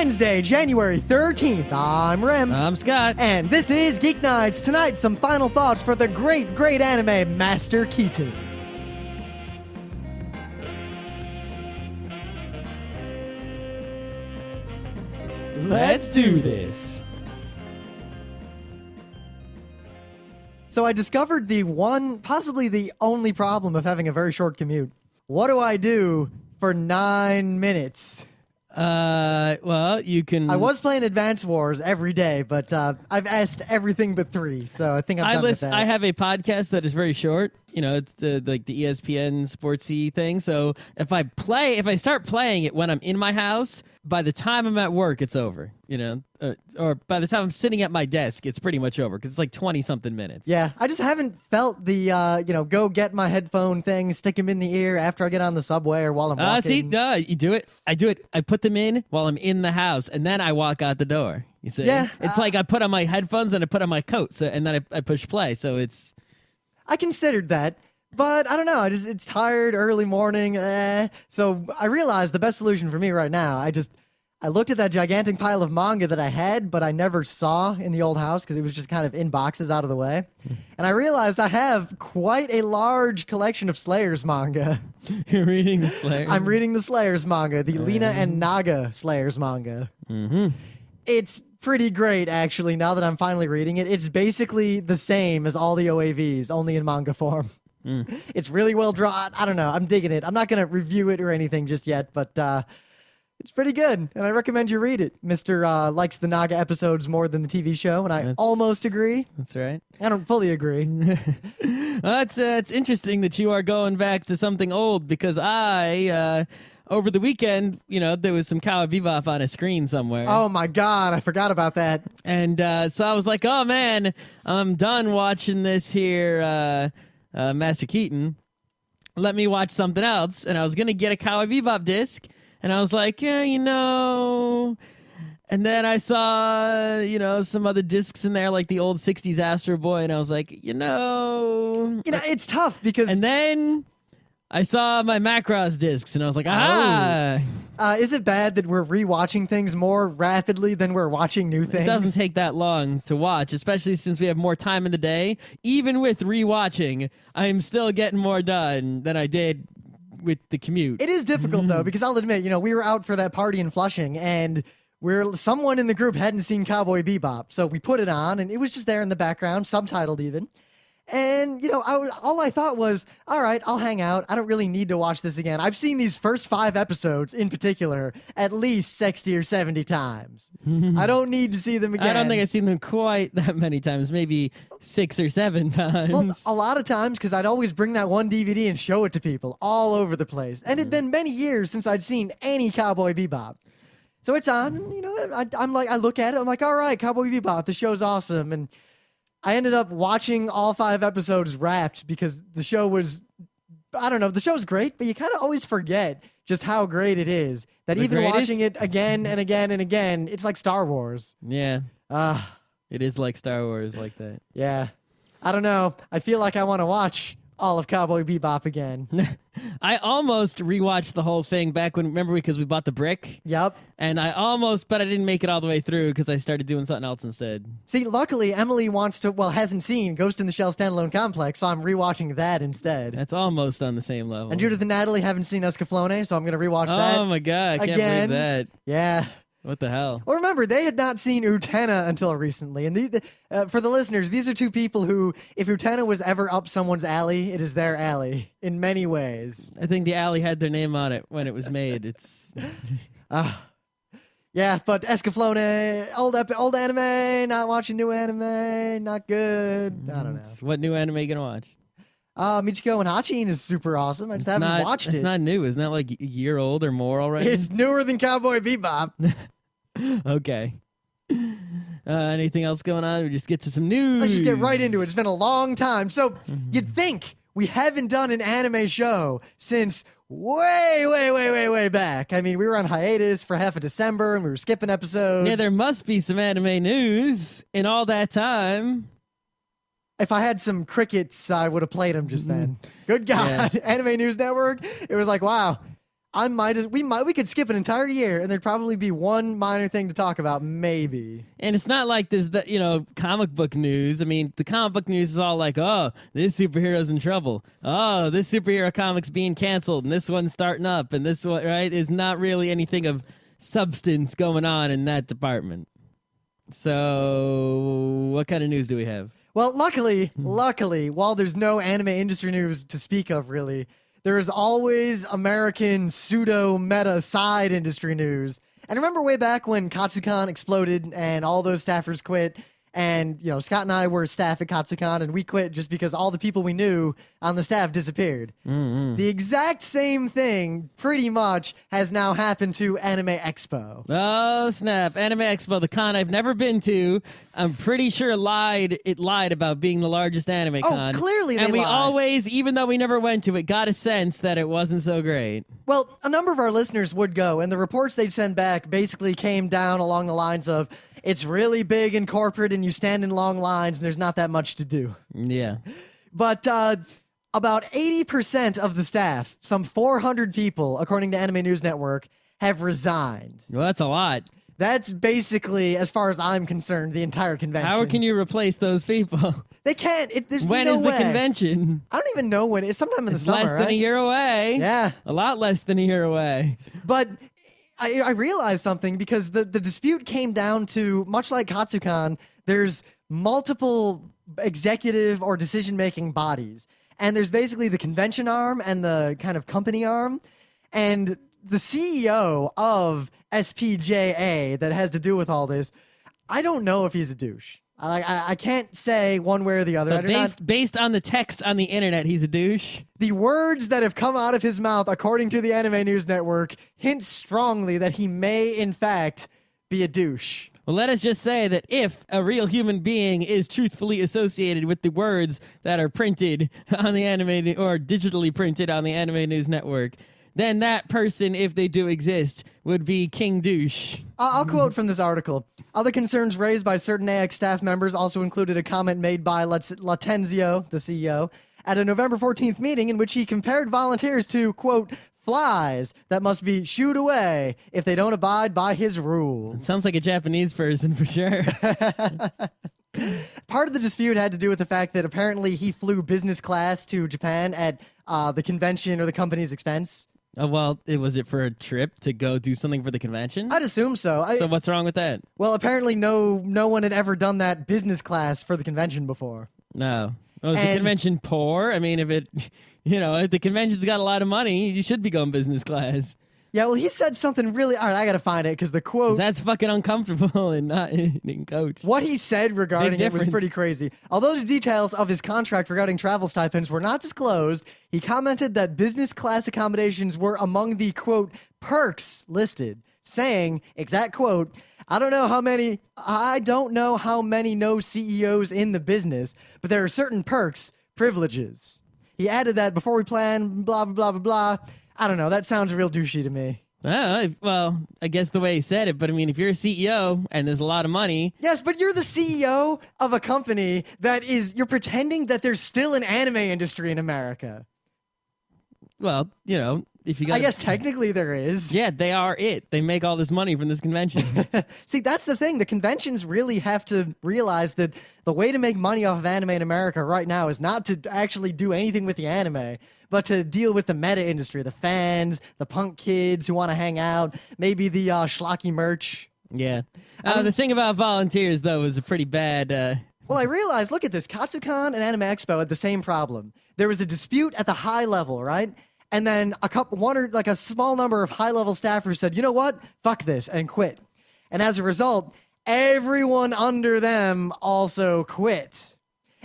Wednesday, January 13th. I'm Rem. I'm Scott. And this is Geeknights. Tonight, some final thoughts for the great, great anime, Master Keaton. Let's do this. So I discovered the one, possibly the only problem of having a very short commute. What do I do for 9 minutes? Well, you can... I was playing Advance Wars every day, but I've asked everything but 3, so I think I'm done with that. I have a podcast that is very short. You know, it's like the ESPN sportsy thing. So if I start playing it when I'm in my house, by the time I'm at work, it's over. You know, or by the time I'm sitting at my desk, it's pretty much over because it's like 20-something minutes. Yeah, I just haven't felt the, go get my headphone thing, stick them in the ear after I get on the subway or while I'm walking. You do it. I do it. I put them in while I'm in the house, and then I walk out the door. You see? Yeah. It's like I put on my headphones and I put on my coat, and then I push play. So it's... I considered that, but I don't know. It's tired, early morning. So I realized the best solution for me right now, I looked at that gigantic pile of manga that I had, but I never saw in the old house because it was just kind of in boxes out of the way. And I realized I have quite a large collection of Slayers manga. You're reading the Slayers? I'm reading the Slayers manga, the Lina and Naga Slayers manga. Mm-hmm. It's pretty great, actually, now that I'm finally reading it. It's basically the same as all the OAVs, only in manga form. It's really well drawn. I don't know. I'm digging it. I'm not going to review it or anything just yet, but it's pretty good, and I recommend you read it. Mr. Likes the Naga episodes more than the TV show, and I almost agree. That's right. I don't fully agree. Well, it's interesting that you are going back to something old because over the weekend, there was some Cowboy Bebop on a screen somewhere. Oh my God, I forgot about that. And so I was like, oh man, I'm done watching this here Master Keaton. Let me watch something else. And I was going to get a Cowboy Bebop disc. And I was like, yeah, And then I saw, some other discs in there, like the old 60s Astro Boy. And I was like, it's tough because... And then... I saw my Macross discs, and I was like, is it bad that we're rewatching things more rapidly than we're watching new things? It doesn't take that long to watch, especially since we have more time in the day. Even with rewatching, I'm still getting more done than I did with the commute. It is difficult, though, because I'll admit, we were out for that party in Flushing, and someone in the group hadn't seen Cowboy Bebop, so we put it on, and it was just there in the background, subtitled even. And, all I thought was, all right, I'll hang out. I don't really need to watch this again. I've seen these first 5 episodes in particular at least 60 or 70 times. I don't need to see them again. I don't think I've seen them quite that many times, maybe 6 or 7 times. Well, a lot of times because I'd always bring that one DVD and show it to people all over the place. And it'd been many years since I'd seen any Cowboy Bebop. So it's on, and, I look at it, I'm like, all right, Cowboy Bebop, the show's awesome. And I ended up watching all 5 episodes wrapped because the show was, the show's great, but you kind of always forget just how great it is. That even watching it again and again and again, it's like Star Wars. Yeah. It is like Star Wars like that. Yeah. I don't know. I feel like I want to watch all of Cowboy Bebop again. I almost rewatched the whole thing back when, remember, because we bought the brick? Yep. And but I didn't make it all the way through because I started doing something else instead. See, luckily, Emily hasn't seen Ghost in the Shell Standalone Complex, so I'm rewatching that instead. That's almost on the same level. And Judith and Natalie haven't seen Escaflowne, so I'm going to rewatch that. Oh my God, I can't believe that. Yeah. What the hell? Well, remember, they had not seen Utena until recently. And for the listeners, these are 2 people who, if Utena was ever up someone's alley, it is their alley in many ways. I think the alley had their name on it when it was made. It's... Yeah, but Escaflowne, old anime, not watching new anime, not good. I don't know. What new anime you gonna watch? Michiko and Hachin is super awesome. I just haven't watched it. It's not new. Isn't that like a year old or more already? It's newer than Cowboy Bebop. Okay. Anything else going on? We just get to some news. Let's just get right into it. It's been a long time. So you'd think we haven't done an anime show since way back. I mean, we were on hiatus for half of December and we were skipping episodes. Yeah, there must be some anime news in all that time. If I had some crickets, I would have played them just then. Good God. Yeah. Anime News Network. It was like, wow, we could skip an entire year and there'd probably be one minor thing to talk about, maybe. And it's not like this, comic book news. I mean, the comic book news is all like, oh, this superhero's in trouble. Oh, this superhero comic's being canceled, and this one's starting up, and this one, right, is not really anything of substance going on in that department. So, what kind of news do we have? Well, luckily, while there's no anime industry news to speak of, really, there is always American pseudo-meta side industry news. And remember way back when Katsucon exploded and all those staffers quit, and, Scott and I were staff at Katsucon, and we quit just because all the people we knew on the staff disappeared. Mm-hmm. The exact same thing, pretty much, has now happened to Anime Expo. Oh, snap. Anime Expo, the con I've never been to. I'm pretty sure it lied about being the largest anime con. Oh, clearly they And we lied. always, even though we never went to it, got a sense that it wasn't so great. Well, a number of our listeners would go, and the reports they'd send back basically came down along the lines of, it's really big and corporate, and you stand in long lines, and there's not that much to do. Yeah. But about 80% of the staff, some 400 people, according to Anime News Network, have resigned. Well, that's a lot. That's basically, as far as I'm concerned, the entire convention. How can you replace those people? They can't. There's When no is way. the convention? I don't even know when. It's sometime in the summer, Less than right? a year away. Yeah. A lot less than a year away. But I realized something because the dispute came down to, much like Katsucon, there's multiple executive or decision-making bodies. And there's basically the convention arm and the kind of company arm. And the CEO of SPJA that has to do with all this, I don't know if he's a douche. I can't say one way or the other. But based on the text on the internet, he's a douche. The words that have come out of his mouth, according to the Anime News Network, hint strongly that he may, in fact, be a douche. Well, let us just say that if a real human being is truthfully associated with the words that are printed on the anime or digitally printed on the Anime News Network, then that person, if they do exist, would be King Douche. I'll quote from this article. Other concerns raised by certain AX staff members also included a comment made by Latenzio, the CEO, at a November 14th meeting in which he compared volunteers to, quote, flies that must be shooed away if they don't abide by his rules. Sounds like a Japanese person for sure. Part of the dispute had to do with the fact that apparently he flew business class to Japan at the convention or the company's expense. Well, was it for a trip to go do something for the convention? I'd assume so. So what's wrong with that? Well, apparently no one had ever done that business class for the convention before. No. Was the convention poor? I mean, if the convention's got a lot of money, you should be going business class. Yeah, well, he said something really... All right, I got to find it because the quote... That's fucking uncomfortable and not in coach. What he said regarding it was pretty crazy. Although the details of his contract regarding travel stipends were not disclosed, he commented that business class accommodations were among the, quote, perks listed, saying, exact quote, I don't know how many know CEOs in the business, but there are certain perks, privileges. He added that before we plan, blah, blah, blah, blah, blah. I don't know. That sounds real douchey to me. Well, I guess the way he said it, but I mean, if you're a CEO and there's a lot of money... Yes, but you're the CEO of a company that you're pretending that there's still an anime industry in America. Well, if you got... I guess technically there is. Yeah, they are it. They make all this money from this convention. See, that's the thing. The conventions really have to realize that the way to make money off of anime in America right now is not to actually do anything with the anime, but to deal with the meta industry, the fans, the punk kids who want to hang out, maybe the schlocky merch. Yeah. The thing about volunteers, though, is a pretty bad... Well, I realized, look at this. Katsucon and Anime Expo had the same problem. There was a dispute at the high level, right? And then a small number of high-level staffers said, you know what? Fuck this, and quit. And as a result, everyone under them also quit.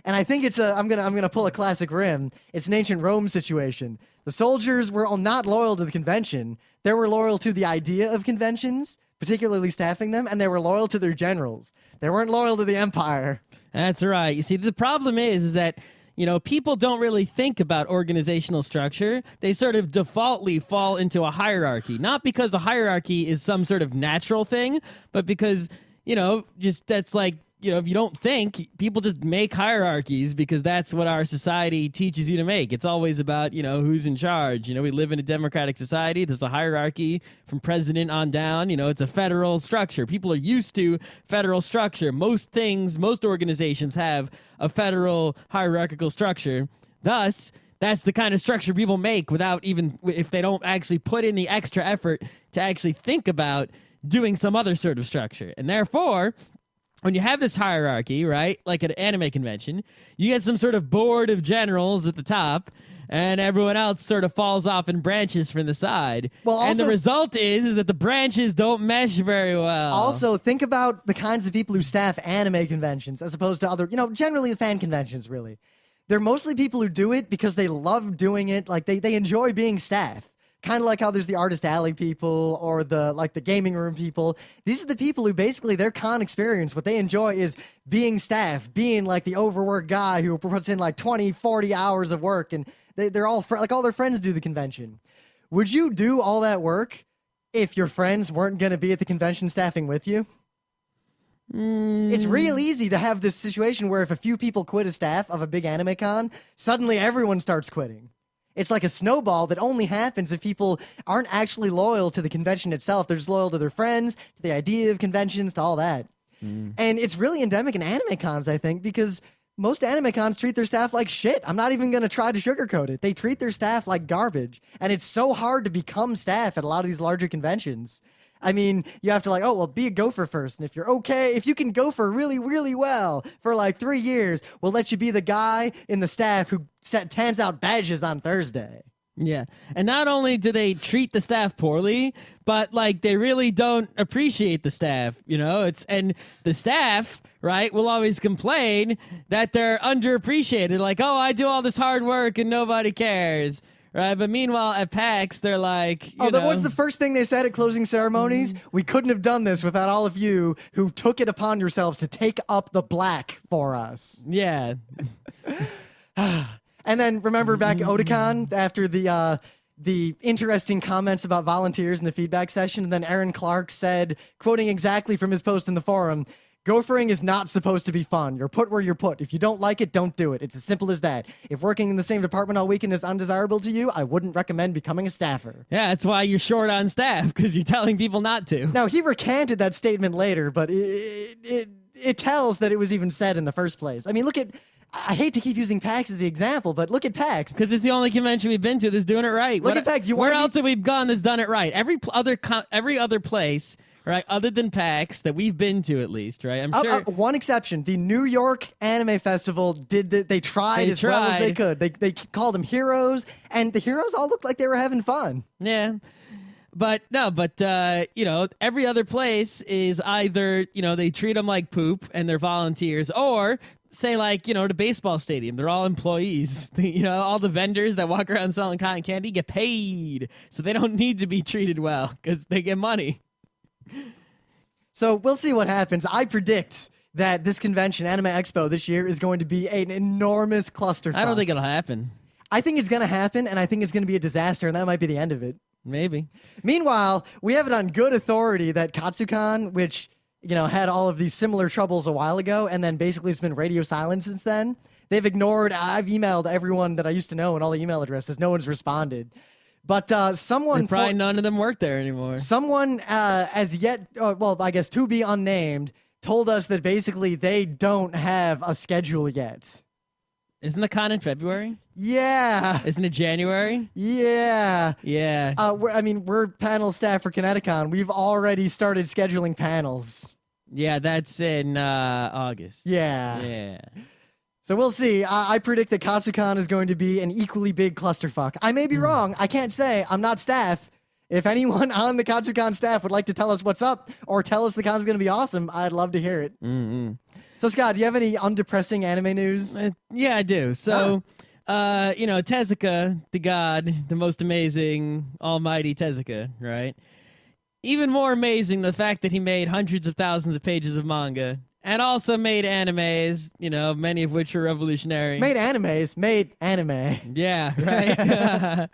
And I think I'm gonna pull a classic rim. It's an ancient Rome situation. The soldiers were not loyal to the convention. They were loyal to the idea of conventions, particularly staffing them, and they were loyal to their generals. They weren't loyal to the empire. That's right. You see, the problem is that people don't really think about organizational structure. They sort of defaultly fall into a hierarchy, not because a hierarchy is some sort of natural thing, but because, just that's like if you don't think, people just make hierarchies because that's what our society teaches you to make. It's always about, who's in charge. We live in a democratic society. There's a hierarchy from president on down. It's a federal structure. People are used to federal structure. Most organizations have a federal hierarchical structure. Thus, that's the kind of structure people make without even, if they don't actually put in the extra effort to actually think about doing some other sort of structure. And therefore, when you have this hierarchy, right, like at an anime convention, you get some sort of board of generals at the top, and everyone else sort of falls off in branches from the side. Well, also, and the result is that the branches don't mesh very well. Also, think about the kinds of people who staff anime conventions as opposed to other, generally fan conventions, really. They're mostly people who do it because they love doing it. Like, they enjoy being staff. Kind of like how there's the Artist Alley people or the gaming room people. These are the people who basically their con experience, what they enjoy is being staff, being like the overworked guy who puts in like 20, 40 hours of work, and they're all like all their friends do the convention. Would you do all that work if your friends weren't going to be at the convention staffing with you? It's real easy to have this situation where if a few people quit a staff of a big anime con, suddenly everyone starts quitting. It's like a snowball that only happens if people aren't actually loyal to the convention itself. They're just loyal to their friends, to the idea of conventions, to all that. And it's really endemic in anime cons, I think, because most anime cons treat their staff like shit. I'm not even going to try to sugarcoat it. They treat their staff like garbage. And it's so hard to become staff at a lot of these larger conventions. I mean, you have to be a gopher first. And if you're okay, if you can gopher really, really well for like 3 years, we'll let you be the guy in the staff who hands out badges on Thursday. Yeah. And not only do they treat the staff poorly, but they really don't appreciate the staff, and the staff, right, will always complain that they're underappreciated. Like, oh, I do all this hard work and nobody cares. Right, but meanwhile at PAX, they're like, what's the first thing they said at closing ceremonies? We couldn't have done this without all of you who took it upon yourselves to take up the black for us. Yeah. And then remember back at Otakon after the interesting comments about volunteers in the feedback session, and then Aaron Clark said, quoting exactly from his post in the forum, "Gophering is not supposed to be fun. You're put where you're put. If you don't like it, don't do it. It's as simple as that. If working in the same department all weekend is undesirable to you, I wouldn't recommend becoming a staffer." Yeah, that's why you're short on staff, because you're telling people not to. Now, he recanted that statement later, but it tells that it was even said in the first place. I mean, I hate to keep using PAX as the example, but look at PAX. Because it's the only convention we've been to that's doing it right. Look at PAX. Where else have we gone that's done it right? Every other place, right, other than PAX that we've been to, at least, right? I'm sure. One exception: the New York Anime Festival they tried as well as they could. They called them heroes, and the heroes all looked like they were having fun. Yeah. But every other place is either, they treat them like poop and they're volunteers, or say the baseball stadium, they're all employees. All the vendors that walk around selling cotton candy get paid, so they don't need to be treated well because they get money. So we'll see what happens. I predict that this convention, Anime Expo, this year is going to be an enormous clusterfuck. I don't think it'll happen. I think it's going to happen, and I think it's going to be a disaster, and that might be the end of it. Maybe. Meanwhile, we have it on good authority that Katsucon, which had all of these similar troubles a while ago, and then basically it's been radio silent since then. They've ignored. I've emailed everyone that I used to know and all the email addresses. No one's responded. But someone... Probably none of them work there anymore. Someone, as yet, I guess to be unnamed, told us that basically they don't have a schedule yet. Isn't the con in February? Yeah. Isn't it January? Yeah. Yeah. We're panel staff for Kineticon. We've already started scheduling panels. Yeah, that's in August. Yeah. Yeah. So we'll see. I predict that Katsucon is going to be an equally big clusterfuck. I may be wrong. I can't say. I'm not staff. If anyone on the Katsucon staff would like to tell us what's up or tell us the con's going to be awesome, I'd love to hear it. Mm-hmm. So, Scott, do you have any undepressing anime news? Yeah, I do. So, Tezuka, the god, the most amazing, almighty Tezuka, right? Even more amazing, the fact that he made hundreds of thousands of pages of manga and also made animes, many of which are revolutionary. Made anime. Yeah, right?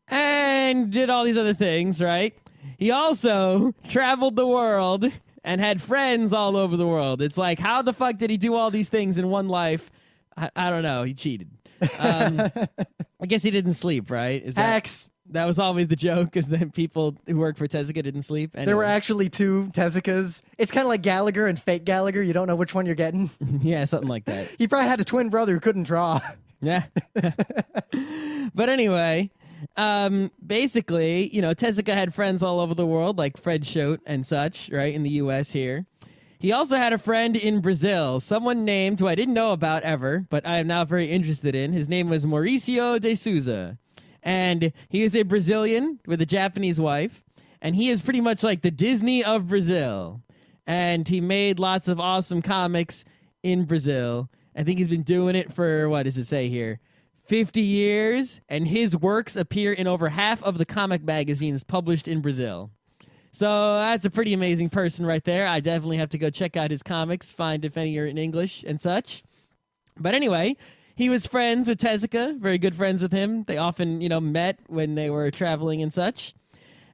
And did all these other things, right? He also traveled the world and had friends all over the world. It's like, how the fuck did he do all these things in one life? I don't know. He cheated. I guess he didn't sleep, right? Hacks. That was always the joke, is that people who worked for Tezuka didn't sleep. Anyway. There were actually 2 Tezukas. It's kind of like Gallagher and fake Gallagher. You don't know which one you're getting. Yeah, something like that. He probably had a twin brother who couldn't draw. Yeah. But anyway, basically, Tezuka had friends all over the world, like Fred Choate and such, right, in the U.S. here. He also had a friend in Brazil, someone named, who I didn't know about ever, but I am now very interested in. His name was Mauricio de Souza. And he is a Brazilian with a Japanese wife, and he is pretty much like the Disney of Brazil. And he made lots of awesome comics in Brazil. I think he's been doing it for, what does it say here? 50 years, and his works appear in over half of the comic magazines published in Brazil. So that's a pretty amazing person right there. I definitely have to go check out his comics, find if any are in English and such. But anyway, he was friends with Tezuka, very good friends with him. They often, met when they were traveling and such.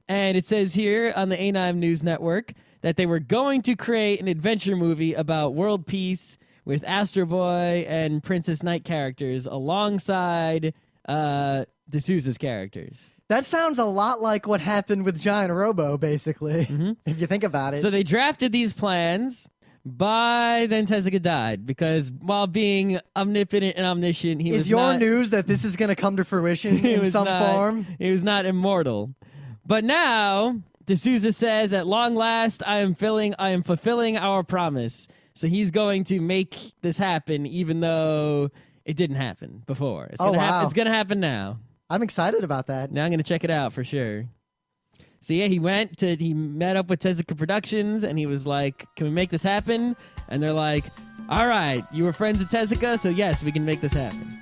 And it says here on the A9 News Network that they were going to create an adventure movie about world peace with Astro Boy and Princess Knight characters alongside D'Souza's characters. That sounds a lot like what happened with Giant Robo, basically, if you think about it. So they drafted these plans, but then Tezuka died because while being omnipotent and omniscient, he was Is your not, news that this is going to come to fruition he in was some not- form? He was not immortal. But now, D'Souza says, at long last, I am fulfilling our promise. So he's going to make this happen, even though it didn't happen before. It's gonna wow. It's going to happen now. I'm excited about that. Now I'm going to check it out for sure. So yeah, he met up with Tezuka Productions, and he was like, can we make this happen? And they're like, all right, you were friends with Tezuka, so yes, we can make this happen.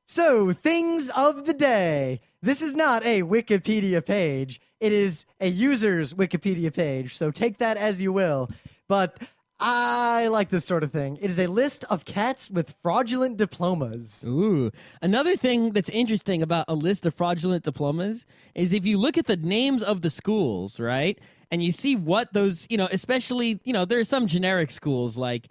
So, things of the day. This is not a Wikipedia page. It is a user's Wikipedia page, so take that as you will. But I like this sort of thing. It is a list of cats with fraudulent diplomas. Ooh. Another thing that's interesting about a list of fraudulent diplomas is if you look at the names of the schools, right? And you see what those, especially, there are some generic schools like,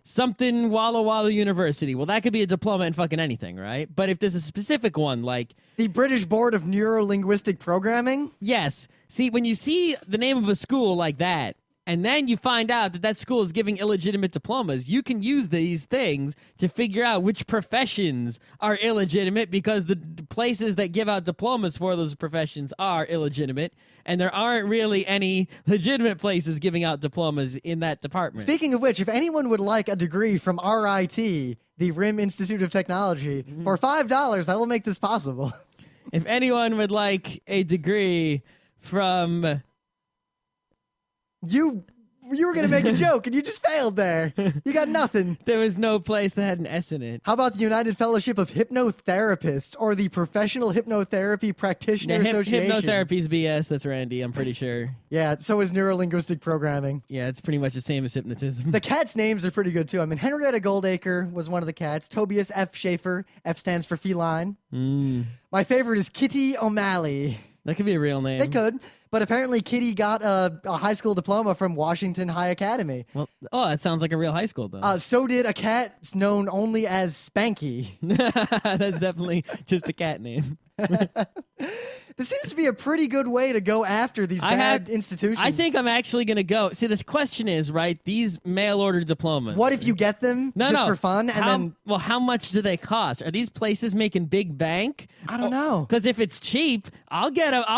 something Walla Walla University. Well, that could be a diploma in fucking anything, right? But if there's a specific one, like The British Board of Neuro-Linguistic Programming? yes. See, when you see the name of a school like that, and then you find out that that school is giving illegitimate diplomas, you can use these things to figure out which professions are illegitimate because the places that give out diplomas for those professions are illegitimate, and there aren't really any legitimate places giving out diplomas in that department. Speaking of which, if anyone would like a degree from RIT, the RIM Institute of Technology, for $5, I will make this possible. If anyone would like a degree from... You were going to make a joke, and you just failed there. You got nothing. There was no place that had an S in it. How about the United Fellowship of Hypnotherapists or the Professional Hypnotherapy Practitioner Association? Hypnotherapy's BS. That's Randy, I'm pretty sure. Yeah, so is Neuro-Linguistic Programming. Yeah, it's pretty much the same as hypnotism. The cats' names are pretty good, too. I mean, Henrietta Goldacre was one of the cats. Tobias F. Schaefer. F stands for feline. My favorite is Kitty O'Malley. That could be a real name. They could, but apparently Kitty got a high school diploma from Washington High Academy. Well, that sounds like a real high school, though. So did a cat known only as Spanky. That's definitely just a cat name. This seems to be a pretty good way to go after these bad institutions. I think I'm actually going to go. See, the question is, right, these mail-order diplomas. What if you get them for fun? And Well, how much do they cost? Are these places making big bank? I don't know. Because if it's cheap, I'll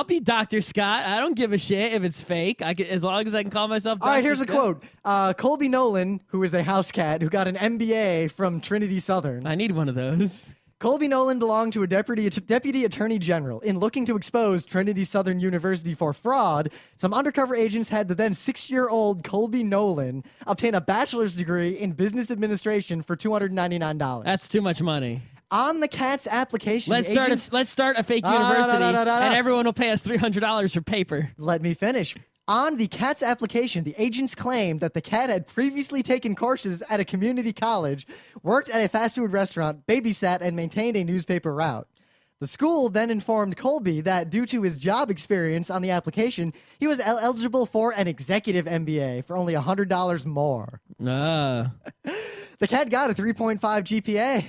be Dr. Scott. I don't give a shit if it's fake. As long as I can call myself Dr. All right, here's Scott. a quote. Colby Nolan, who is a house cat who got an MBA from Trinity Southern. I need one of those. Colby Nolan belonged to a deputy attorney general. In looking to expose Trinity Southern University for fraud, some undercover agents had the then 6-year-old Colby Nolan obtain a bachelor's degree in business administration for $299. That's too much money. On the cat's application, Let's start a fake university, and everyone will pay us $300 for paper. Let me finish. On the cat's application, the agents claimed that the cat had previously taken courses at a community college, worked at a fast food restaurant, babysat, and maintained a newspaper route. The school then informed Colby that due to his job experience on the application, he was eligible for an executive MBA for only $100 more. Ah. The cat got a 3.5 GPA.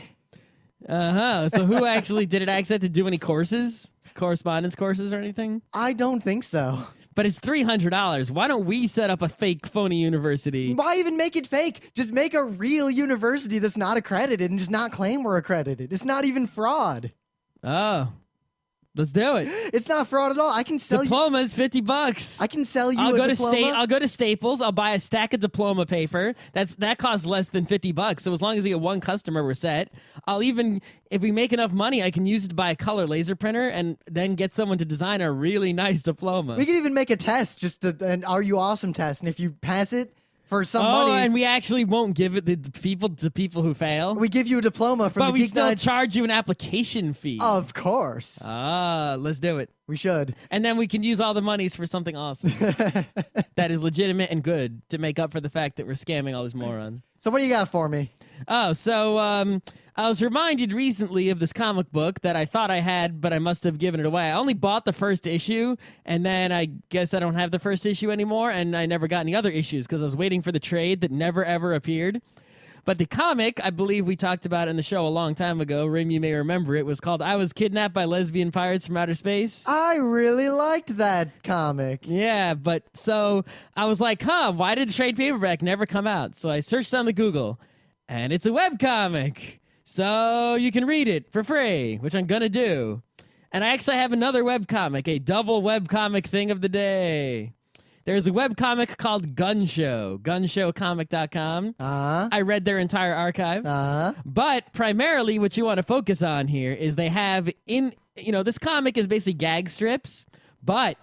So who actually did it actually have to do any courses? Correspondence courses or anything? I don't think so. But it's $300. Why don't we set up a fake phony university? Why even make it fake? Just make a real university that's not accredited and just not claim we're accredited. It's not even fraud. Oh. Let's do it. It's not fraud at all. I can sell Diploma's $50. I can sell you I'll a go diploma. I'll go to Staples. I'll buy a stack of diploma paper. That costs less than $50. So as long as we get one customer, we're set. I'll even, if we make enough money, I can use it to buy a color laser printer and then get someone to design a really nice diploma. We could even make a test, just an Are You Awesome test, and if you pass it for some money, and we actually won't give it to people who fail. we give you a diploma from But the we still Geeknights. charge you an application fee. Of course, Let's do it. we should. And then we can use all the monies for something awesome that is legitimate and good to make up for the fact that we're scamming all these morons. So what do you got for me? Oh, so I was reminded recently of this comic book that I thought I had, but I must have given it away. I only bought the first issue, and then I guess I don't have the first issue anymore, and I never got any other issues because I was waiting for the trade that never, ever appeared. But the comic, I believe we talked about in the show a long time ago, Rim, you may remember it, was called I Was Kidnapped by Lesbian Pirates from Outer Space. I really liked that comic. Yeah, but so I was like, why did the trade paperback never come out? So I searched on the Google, and it's a webcomic. So you can read it for free, which I'm going to do. And I actually have another webcomic, a double webcomic thing of the day. There's a webcomic called Gun Show, gunshowcomic.com. I read their entire archive. But primarily what you want to focus on here is they have this comic is basically gag strips, but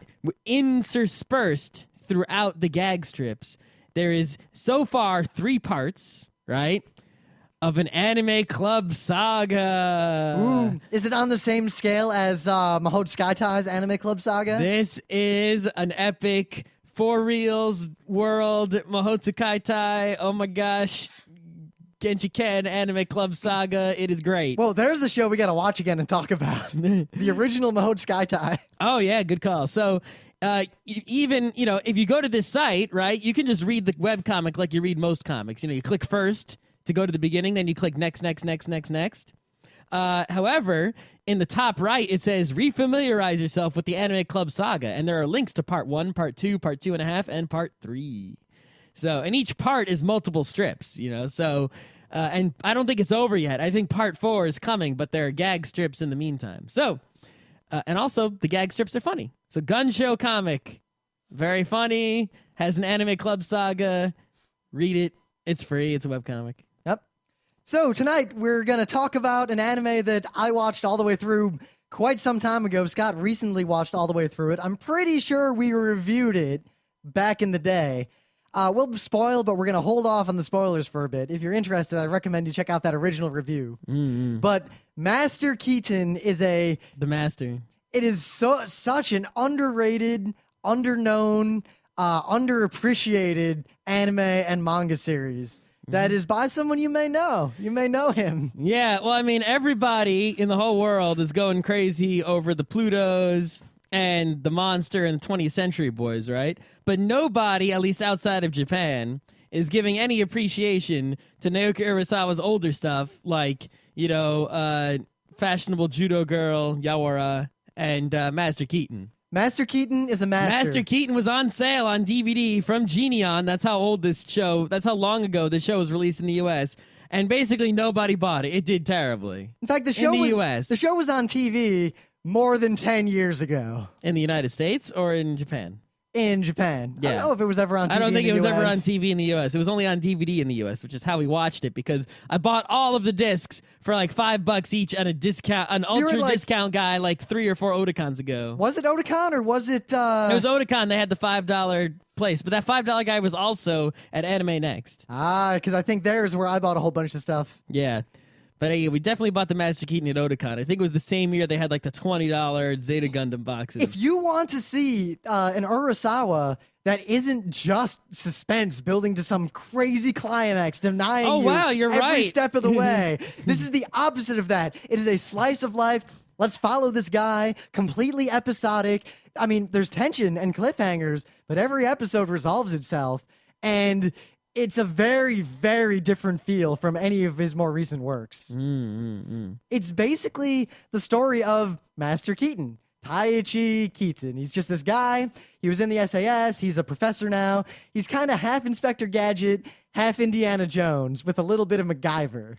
interspersed throughout the gag strips, there is so far 3 parts, right, of an anime club saga. Ooh, is it on the same scale as Mahou Skytai's Anime Club Saga? This is an epic, for reals world Mahotsu Kaitai. Oh my gosh. Genji Ken Anime Club Saga. It is great. Well, there's a show we got to watch again and talk about. The original Mahou Skytai. Oh, yeah, good call. So, even, if you go to this site, right, you can just read the webcomic like you read most comics. You click first to go to the beginning, then you click next. However, in the top right, it says refamiliarize yourself with the Anime Club Saga, and there are links to part 1, part 2, part 2.5, and part 3. So, and each part is multiple strips, so, and I don't think it's over yet. I think part 4 is coming, but there are gag strips in the meantime. So, and also the gag strips are funny. So Gun Show comic, very funny, has an Anime Club Saga. Read it. It's free. It's a webcomic. Yep. So tonight we're going to talk about an anime that I watched all the way through quite some time ago. Scott recently watched all the way through it. I'm pretty sure we reviewed it back in the day. We'll spoil, but we're going to hold off on the spoilers for a bit. If you're interested, I recommend you check out that original review. Mm-hmm. But Master Keaton is the master. It is such an underrated, underknown, underappreciated anime and manga series that is by someone you may know. You may know him. Yeah, well, I mean, everybody in the whole world is going crazy over the Plutos and the Monster and the 20th Century Boys, right? But nobody, at least outside of Japan, is giving any appreciation to Naoki Urasawa's older stuff, like, Fashionable Judo Girl, Yawara, and Master Keaton. Master Keaton is a master. Master Keaton was on sale on DVD from Geneon. That's how long ago this show was released in the U.S., and basically nobody bought it. It did terribly. In fact, the show was on TV more than 10 years ago. In the United States or in Japan? In Japan. Yeah. I don't know if it was ever on TV I don't think in it the was ever US. on TV in the U.S. It was only on DVD in the U.S., which is how we watched it, because I bought all of the discs for like $5 each at an ultra discount guy like 3 or 4 Otakons ago. Was it Otakon or was it... It was Otakon. They had the $5 place, but that $5 guy was also at Anime Next. Because I think there's where I bought a whole bunch of stuff. Yeah. But we definitely bought the Master Keaton at Otakon. I think it was the same year they had like the $20 Zeta Gundam boxes. If you want to see an Urasawa that isn't just suspense building to some crazy climax, denying you're every right. step of the way, this is the opposite of that. It is a slice of life, Let's follow this guy, completely episodic. I mean, there's tension and cliffhangers, but every episode resolves itself. And it's a very, very different feel from any of his more recent works. It's basically the story of Master Keaton. Taiichi Keaton. He's just this guy. He was in the SAS. He's a professor now. He's kind of half Inspector Gadget, half Indiana Jones, with a little bit of MacGyver.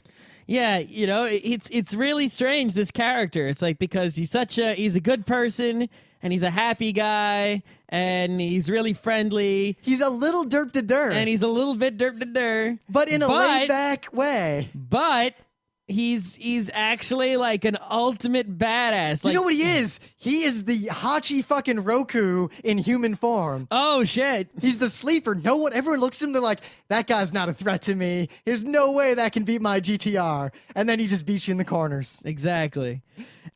Yeah, you know, it's really strange, this character. It's like, because he's a good person, and he's a happy guy, and he's really friendly. He's a little derp-to-der. And he's a little bit derp-to-der. But in a laid-back way. But he's actually like an ultimate badass. You Like, know what he is? He is the Hachi fucking Roku in human form. oh, shit. He's the sleeper. Everyone looks at him, they're like, that guy's not a threat to me. There's no way that can beat my GTR. And then he just beats you in the corners. Exactly.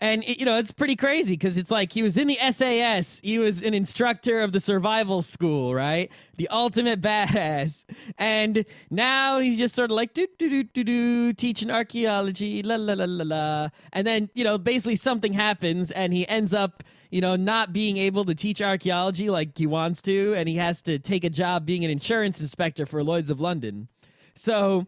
And, you know, it's pretty crazy because it's like he was in the SAS. He was an instructor of the survival school, right? The ultimate badass. And now he's just sort of like, teaching archaeology, la, la, la, la, la. And then, you know, basically something happens and he ends up, you know, not being able to teach archaeology like he wants to. And he has to take a job being an insurance inspector for Lloyd's of London. So,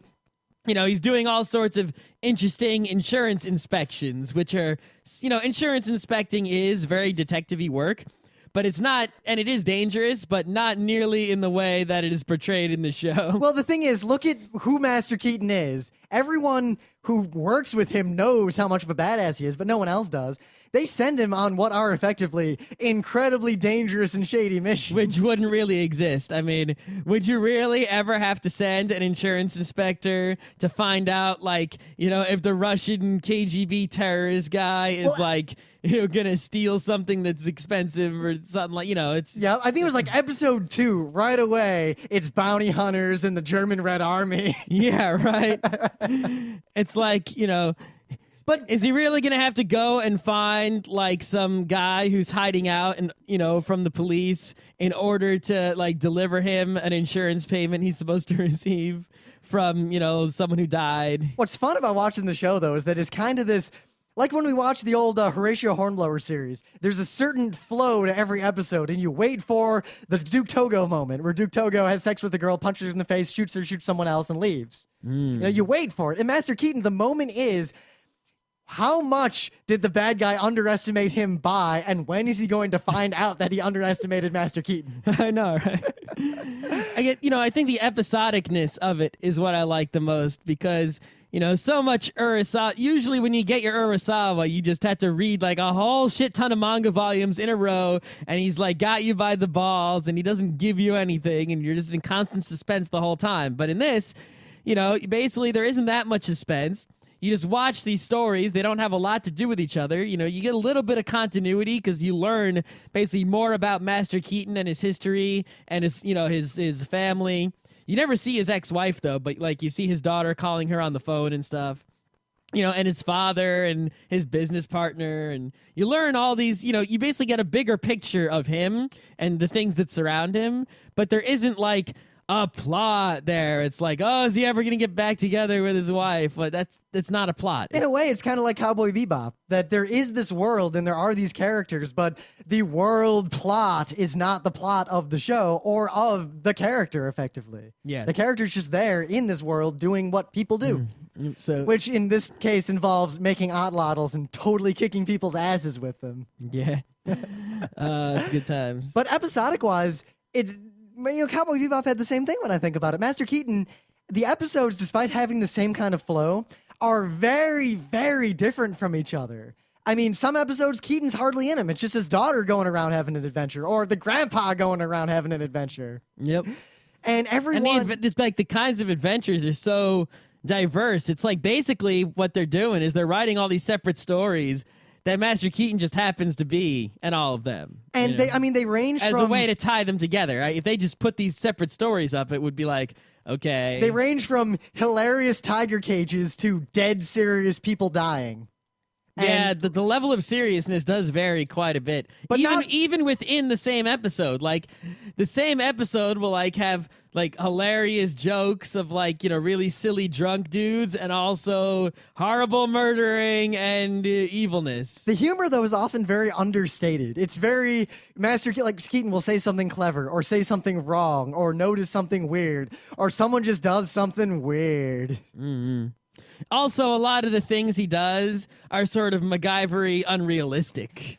you know, he's doing all sorts of interesting insurance inspections, which are, you know, insurance inspecting is very detective-y work, but it's not, and it is dangerous, but not nearly in the way that it is portrayed in the show. Well, the thing is, look at who Master Keaton is. Everyone who works with him knows how much of a badass he is, but no one else does. They send him on what are effectively incredibly dangerous and shady missions. Which wouldn't really exist. I mean, would you really ever have to send an insurance inspector to find out, like, you know, if the Russian KGB terrorist guy is like, you know, gonna steal something that's expensive or something like, you know, it's... Yeah, I think it was like episode 2, right away, it's bounty hunters and the German Red Army. Yeah, right. It's like, you know... But is he really going to have to go and find like some guy who's hiding out and, you know, from the police in order to like deliver him an insurance payment he's supposed to receive from, you know, someone who died? What's fun about watching the show, though, is that it's kind of this, like when we watch the old Horatio Hornblower series, there's a certain flow to every episode, and you wait for the Duke Togo moment where Duke Togo has sex with the girl, punches her in the face, shoots her, shoots someone else, and leaves. You know, you wait for it. In Master Keaton, the moment is... how much did the bad guy underestimate him by, and when is he going to find out that he underestimated Master Keaton? I know, right? I think the episodicness of it is what I like the most because, you know, so much Urasawa. Usually when you get your Urasawa, you just have to read like a whole shit ton of manga volumes in a row, and he's like got you by the balls, and he doesn't give you anything, and you're just in constant suspense the whole time. But in this, you know, basically there isn't that much suspense. You just watch these stories. They don't have a lot to do with each other. You know, you get a little bit of continuity because you learn basically more about Master Keaton and his history and his, you know, his family. You never see his ex-wife though, but like you see his daughter calling her on the phone and stuff. You know, and his father and his business partner, and you learn all these, you know, you basically get a bigger picture of him and the things that surround him, but there isn't like a plot there. It's like, oh, is he ever going to get back together with his wife? But that's not a plot. In a way, it's kind of like Cowboy Bebop, that there is this world and there are these characters, but the world plot is not the plot of the show or of the character, effectively. Yeah. The character's just there in this world doing what people do. So, Which in this case involves making oddloddles and totally kicking people's asses with them. yeah. It's good times. But episodic-wise, Cowboy Bebop had the same thing when I think about it. Master Keaton, the episodes, despite having the same kind of flow, are very, very different from each other. I mean, some episodes, Keaton's hardly in them. It's just his daughter going around having an adventure, or the grandpa going around having an adventure. Yep. And everyone... it's like the kinds of adventures are so diverse. It's like basically what they're doing is they're writing all these separate stories that Master Keaton just happens to be in all of them. And you know? they range as from... a way to tie them together, right? If they just put these separate stories up, it would be like, okay. They range from hilarious tiger cages to dead serious people dying. Yeah, the level of seriousness does vary quite a bit. But even within the same episode, like the same episode will like have like hilarious jokes of like, really silly drunk dudes and also horrible murdering and evilness. The humor, though, is often very understated. It's very like Keaton will say something clever or say something wrong or notice something weird or someone just does something weird. Also, a lot of the things he does are sort of MacGyver-y unrealistic.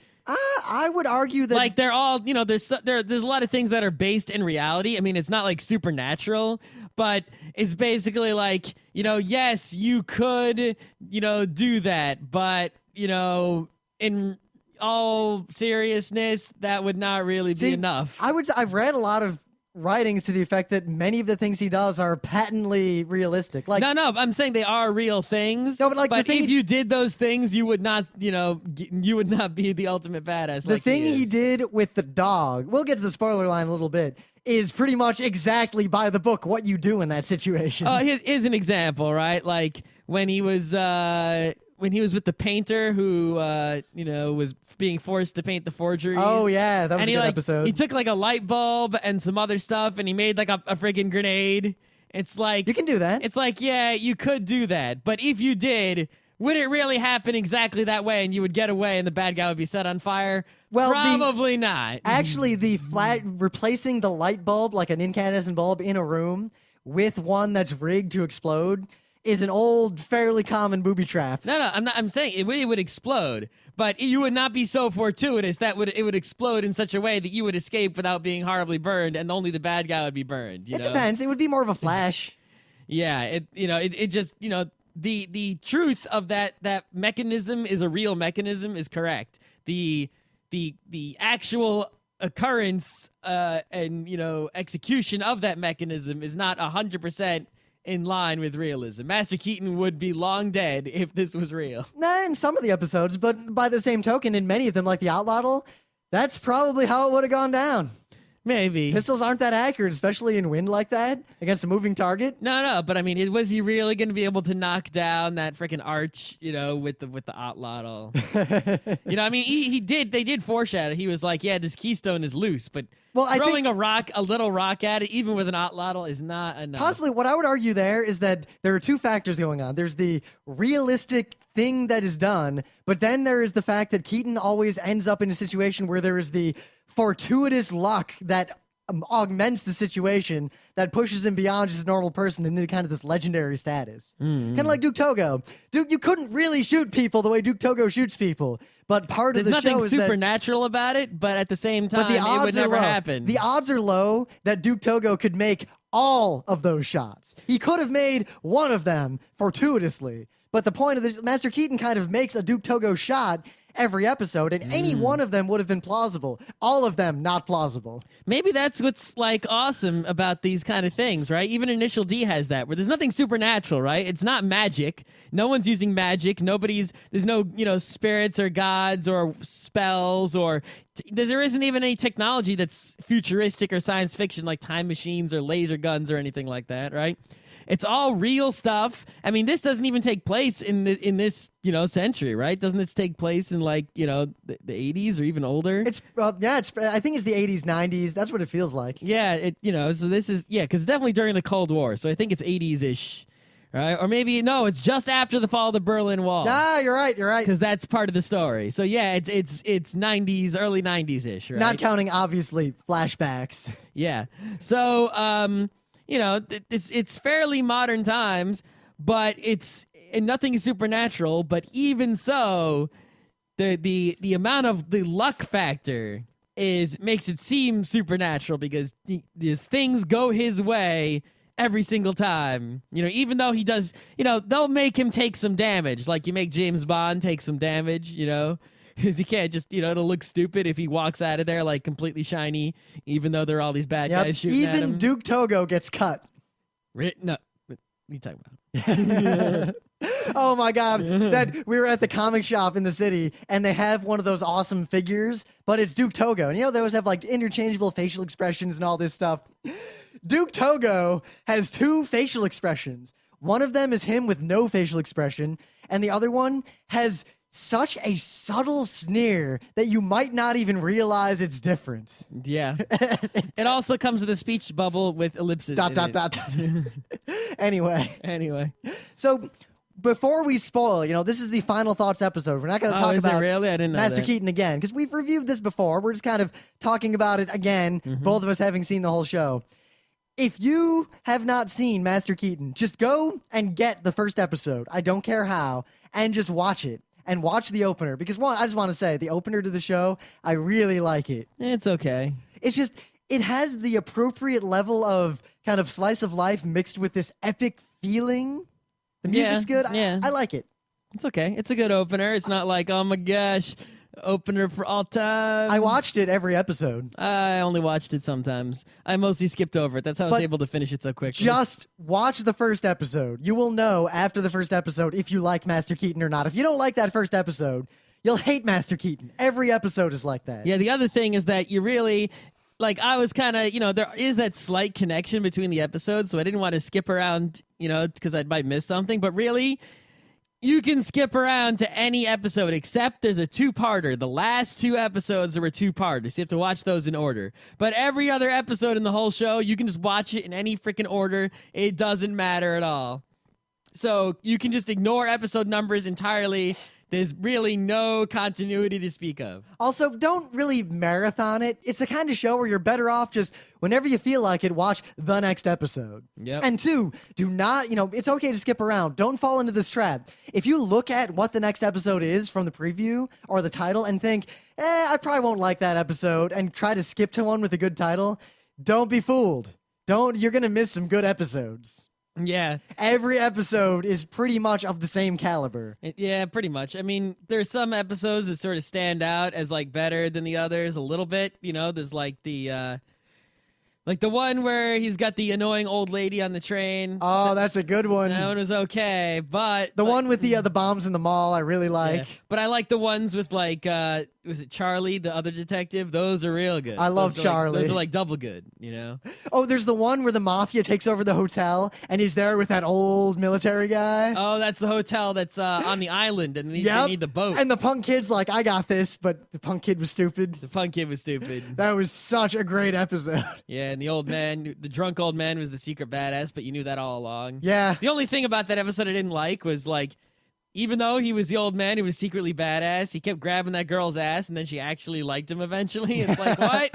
I would argue that Like they're all, there's a lot of things that are based in reality. I mean, it's not like supernatural, but it's basically like, yes, you could, do that, but, in all seriousness, that would not really be enough. I've read a lot of writings to the effect that many of the things he does are patently realistic. Like No, I'm saying they are real things. No, but, like, if you did those things, you would not, you would not be the ultimate badass. the thing he did with the dog, we'll get to the spoiler line in a little bit, is pretty much exactly by the book what you do in that situation. Here's an example, right? Like when he was with the painter who, was being forced to paint the forgeries. Oh, yeah, that was a good episode. He took like a light bulb and some other stuff, and he made like a friggin' grenade. It's like You can do that. It's like, yeah, you could do that, but if you did, would it really happen exactly that way, and you would get away, and the bad guy would be set on fire? Well, probably not. Actually, replacing the light bulb, like an incandescent bulb, in a room with one that's rigged to explode is an old, fairly common booby trap. No, I'm saying it would explode, but you would not be so fortuitous that it would explode in such a way that you would escape without being horribly burned, and only the bad guy would be burned. It depends. It would be more of a flash. Yeah, it just the truth of that mechanism is a real mechanism is correct. The actual occurrence and execution of that mechanism is not 100% in line with realism. Master Keaton would be long dead if this was real. Nah, in some of the episodes, but by the same token, in many of them, like the Outlaw, that's probably how it would have gone down. Maybe. Pistols aren't that accurate, especially in wind like that, against a moving target. No, but I mean, was he really going to be able to knock down that freaking arch, with the Outlaw? I mean, they did foreshadow. He was like, yeah, this keystone is loose, but throwing a little rock at it, even with an Outlaw, is not enough. Possibly, what I would argue there is that there are two factors going on. There's the realistic thing that is done, but then there is the fact that Keaton always ends up in a situation where there is the fortuitous luck that augments the situation that pushes him beyond just a normal person into kind of this legendary status. Kind of like Duke Togo. Duke, you couldn't really shoot people the way Duke Togo shoots people, but part of the show is There's nothing supernatural about it, but at the same time, it would never happen. The odds are low that Duke Togo could make all of those shots. He could have made one of them fortuitously, but the point of this, Master Keaton kind of makes a Duke Togo shot every episode, and any one of them would have been plausible. All of them not plausible. Maybe that's what's like awesome about these kind of things, right? Even Initial D has that, where there's nothing supernatural, right? It's not magic. No one's using magic. There's no spirits or gods or spells or there isn't even any technology that's futuristic or science fiction like time machines or laser guns or anything like that, right? It's all real stuff. I mean, this doesn't even take place in this century, right? Doesn't this take place in like the 80s or even older? I think it's the 80s, 90s. That's what it feels like. Yeah, so this is because definitely during the Cold War. So I think it's 80s ish, right? Or maybe no, it's just after the fall of the Berlin Wall. Ah, you're right. Because that's part of the story. So yeah, it's 90s, early 90s ish, right? Not counting obviously flashbacks. Yeah. So it's fairly modern times, but and nothing is supernatural. But even so, the amount of the luck factor makes it seem supernatural because these things go his way every single time. Even though he does, they'll make him take some damage, like you make James Bond take some damage, because he can't just, it'll look stupid if he walks out of there like completely shiny, even though there are all these bad guys shooting at him. Even Duke Togo gets cut. No, what are you talking about? Oh my God, that we were at the comic shop in the city and they have one of those awesome figures, but it's Duke Togo. And they always have like interchangeable facial expressions and all this stuff. Duke Togo has two facial expressions. One of them is him with no facial expression, and the other one has such a subtle sneer that you might not even realize it's different. Yeah. It also comes with a speech bubble with ellipses. Dot, in dot, it. dot, dot. Anyway, so before we spoil, this is the final thoughts episode. We're not going to talk is it about really? I didn't know Master that. Keaton again because we've reviewed this before. We're just kind of talking about it again, both of us having seen the whole show. If you have not seen Master Keaton, just go and get the first episode. I don't care how, and just watch it. And watch the opener. Because one, I just want to say, the opener to the show, I really like it. It's okay. It's just, it has the appropriate level of kind of slice of life mixed with this epic feeling. The music's good. yeah. I like it. It's okay. It's a good opener. It's not like, oh my gosh, opener for all time. I watched it every episode. I only watched it sometimes. I mostly skipped over it. That's how I was But able to finish it so quickly. Just watch the first episode. You will know after the first episode if you like Master Keaton or not. If you don't like that first episode, you'll hate Master Keaton. Every episode is like that. Yeah, the other thing is that you really, like, I was kind of, there is that slight connection between the episodes, so I didn't want to skip around, because I might miss something, but really, you can skip around to any episode except there's a two-parter. The last two episodes are a two-parter, so you have to watch those in order. But every other episode in the whole show, you can just watch it in any freaking order. It doesn't matter at all. So you can just ignore episode numbers entirely. There's really no continuity to speak of. Also, don't really marathon it. It's the kind of show where you're better off just whenever you feel like it, watch the next episode. Yep. And two, do not, it's okay to skip around. Don't fall into this trap. If you look at what the next episode is from the preview or the title and think, I probably won't like that episode, and try to skip to one with a good title, don't be fooled. You're going to miss some good episodes. Yeah. Every episode is pretty much of the same caliber. Yeah, pretty much. I mean, there's some episodes that sort of stand out as like better than the others a little bit. There's like the one where he's got the annoying old lady on the train. Oh, that's a good one. That one was okay, but The one with the bombs in the mall, I really like. yeah. But I like the ones with like was it Charlie, the other detective? Those are real good. I love Those are Charlie. those are like double good, Oh, there's the one where the mafia takes over the hotel and he's there with that old military guy. Oh, that's the hotel that's on the island, and they need the boat. And the punk kid's like, I got this, but the punk kid was stupid. The punk kid was stupid. That was such a great episode. Yeah, and the drunk old man was the secret badass, but you knew that all along. Yeah. The only thing about that episode I didn't like was like, even though he was the old man who was secretly badass, he kept grabbing that girl's ass, and then she actually liked him eventually. It's like, what?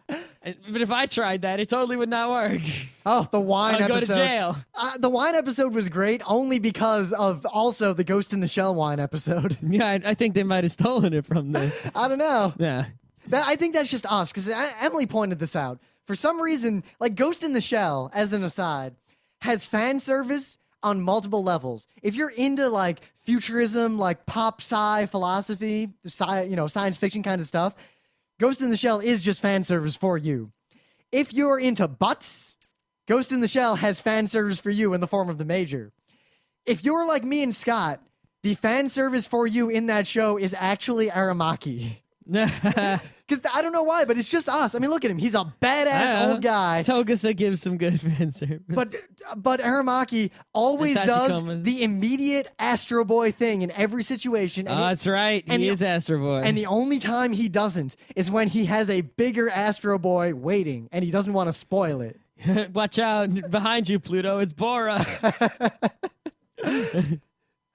But if I tried that, it totally would not work. Oh, the wine I'll episode. go to jail. The wine episode was great only because of also the Ghost in the Shell wine episode. Yeah, I think they might have stolen it from the. I don't know. Yeah. I think that's just us, because Emily pointed this out. For some reason, like Ghost in the Shell, as an aside, has fan service on multiple levels. If you're into like futurism, like pop sci philosophy, science fiction kind of stuff, Ghost in the Shell is just fan service for you. If you're into butts, Ghost in the Shell has fan service for you in the form of the Major. If you're like me and Scott, the fan service for you in that show is actually Aramaki. Because I don't know why, but it's just us. I mean, look at him. He's a badass old guy. Togusa gives some good fan service. But Aramaki always does Tachikoma's. the immediate Astro Boy thing in every situation. Oh, that's right. He is Astro Boy. And the only time he doesn't is when he has a bigger Astro Boy waiting, and he doesn't want to spoil it. Watch out. Behind you, Pluto. It's Bora.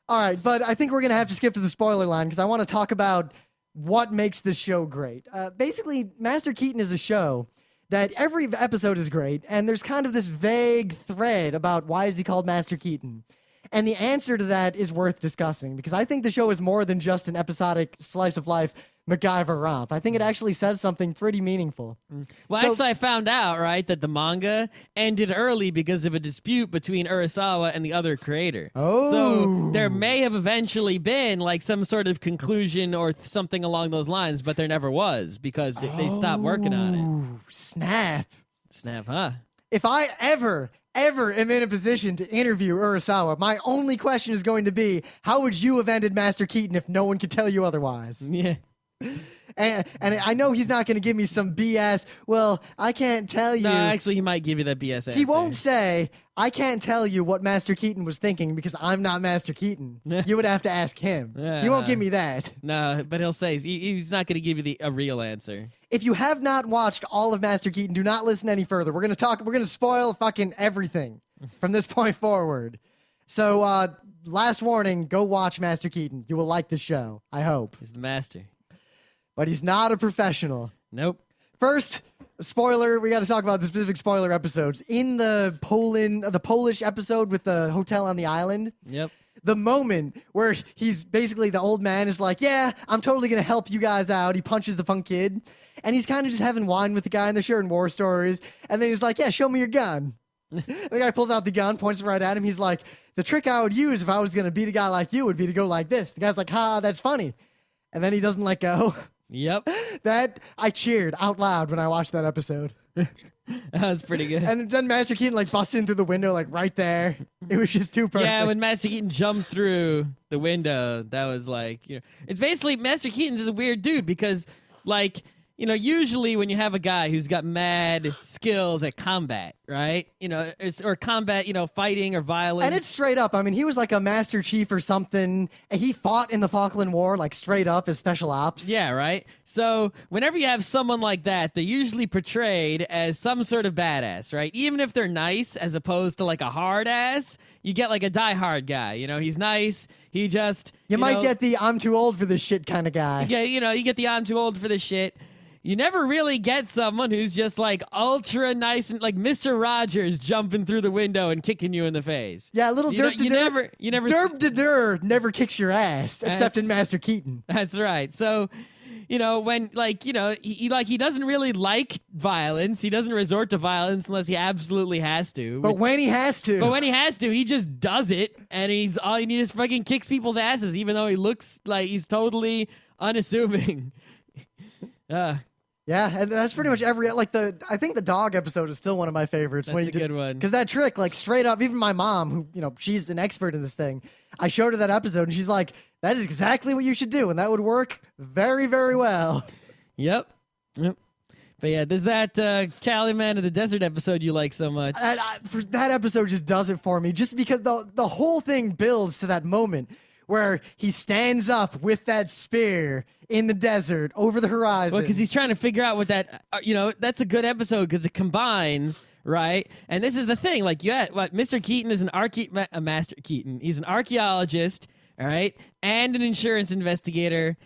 All right, but I think we're going to have to skip to the spoiler line because I want to talk about what makes this show great. Basically, Master Keaton is a show that every episode is great, and there's kind of this vague thread about why is he called Master Keaton. And the answer to that is worth discussing, because I think the show is more than just an episodic slice of life MacGyver romp. I think it actually says something pretty meaningful. Well, So- actually, I found out, right, that the manga ended early because of a dispute between Urasawa and the other creator. Oh. So there may have eventually been, like, some sort of conclusion or something along those lines, but there never was because they stopped working on it. Ooh, snap. Snap, huh? If I ever am in a position to interview Urasawa, my only question is going to be, how would you have ended Master Keaton if no one could tell you otherwise? Yeah. And I know he's not going to give me some BS. Well, I can't tell you. No, actually, he might give you that BS answer. He won't say, I can't tell you what Master Keaton was thinking because I'm not Master Keaton. You would have to ask him. He won't give me that. No, but he'll say he's not going to give you a real answer. If you have not watched all of Master Keaton, do not listen any further. We're going to spoil fucking everything from this point forward. So, last warning, go watch Master Keaton. You will like the show, I hope. He's the master. But he's not a professional. Nope. First, spoiler, we got to talk about the specific spoiler episodes. In the Polish episode with the hotel on the island, Yep. the moment where he's basically the old man is like, yeah, I'm totally going to help you guys out. He punches the punk kid, and he's kind of just having wine with the guy, and they're sharing war stories. And then he's like, yeah, show me your gun. The guy pulls out the gun, points it right at him. He's like, the trick I would use if I was going to beat a guy like you would be to go like this. The guy's like, ha, that's funny. And then he doesn't let go. Yep. That, I cheered out loud when I watched that episode. That was pretty good. And then Master Keaton like busts in through the window, like right there. It was just too perfect. Yeah, when Master Keaton jumped through the window, that was like, it's basically Master Keaton's is a weird dude because, like, usually when you have a guy who's got mad skills at combat, right? Or combat, fighting or violence. And it's straight up. I mean, he was like a Master Chief or something. And he fought in the Falkland War, like straight up as special ops. Yeah, right? So whenever you have someone like that, they're usually portrayed as some sort of badass, right? Even if they're nice as opposed to like a hard ass, you get like a die-hard guy. He's nice. He just... You might get the I'm too old for this shit kind of guy. Yeah, you get the I'm too old for this shit. You never really get someone who's just like ultra nice and like Mr. Rogers jumping through the window and kicking you in the face. Yeah, a little derp to derp. You never derp to derp never kicks your ass, except in Master Keaton. That's right. So, when he doesn't really like violence. He doesn't resort to violence unless he absolutely has to. But when he has to, he just does it, and he just fucking kicks people's asses, even though he looks like he's totally unassuming. Yeah, and that's pretty much I think the dog episode is still one of my favorites. That's a good one. Because that trick, like straight up, even my mom, who, she's an expert in this thing, I showed her that episode and she's like, that is exactly what you should do. And that would work very, very well. Yep. But yeah, there's that Cali Man of the Desert episode you like so much. That episode just does it for me, just because the whole thing builds to that moment where he stands up with that spear in the desert over the horizon. Well, because he's trying to figure out what that, that's a good episode because it combines, right? And this is the thing, like, Mr. Keaton is Master Keaton. He's an archaeologist, all right, and an insurance investigator,